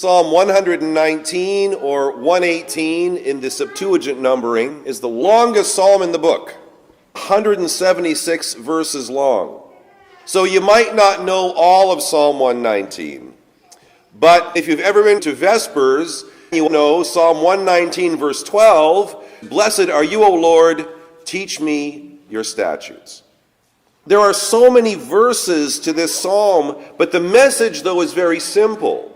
Psalm 119 or 118 in the Septuagint numbering is the longest psalm in the book, 176 verses long. So you might not know all of Psalm 119, but if you've ever been to Vespers, you know Psalm 119 verse 12, "Blessed are you, O Lord, teach me your statutes." There are so many verses to this psalm, but the message, though, is very simple.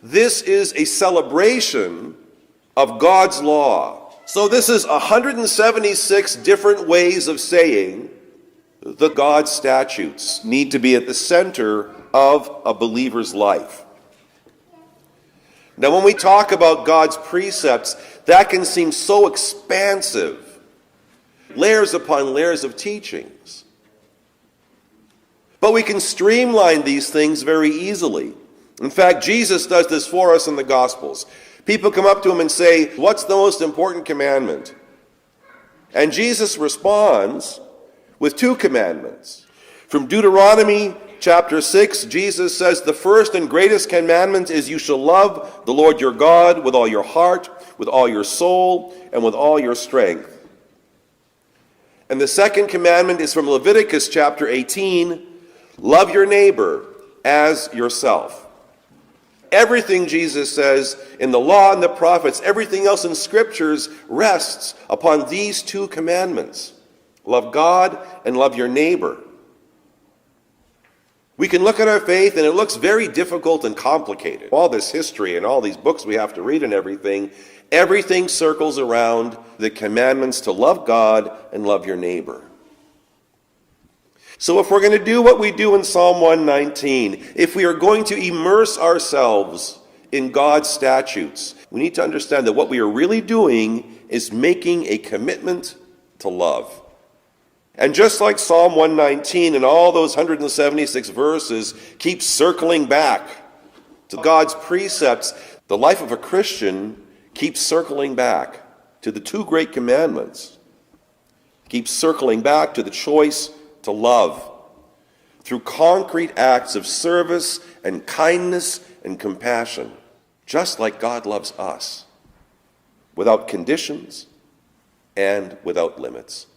This is a celebration of God's law. So this is 176 different ways of saying that God's statutes need to be at the center of a believer's life. Now, when we talk about God's precepts, that can seem so expansive, layers upon layers of teachings. But we can streamline these things very easily. In fact, Jesus does this for us in the Gospels. People come up to him and say, "What's the most important commandment?" And Jesus responds with two commandments. From Deuteronomy chapter 6, Jesus says, "The first and greatest commandment is you shall love the Lord your God with all your heart, with all your soul, and with all your strength." And the second commandment is from Leviticus chapter 18, "Love your neighbor as yourself." Everything, Jesus says, in the law and the prophets, everything else in scriptures rests upon these two commandments. Love God and love your neighbor. We can look at our faith and it looks very difficult and complicated. All this history and all these books we have to read and everything circles around the commandments to love God and love your neighbor. So if we're going to do what we do in Psalm 119, if we are going to immerse ourselves in God's statutes, we need to understand that what we are really doing is making a commitment to love. And just like Psalm 119 and all those 176 verses keep circling back to God's precepts, the life of a Christian keeps circling back to the two great commandments, keeps circling back to the choice to love through concrete acts of service and kindness and compassion, just like God loves us, without conditions and without limits.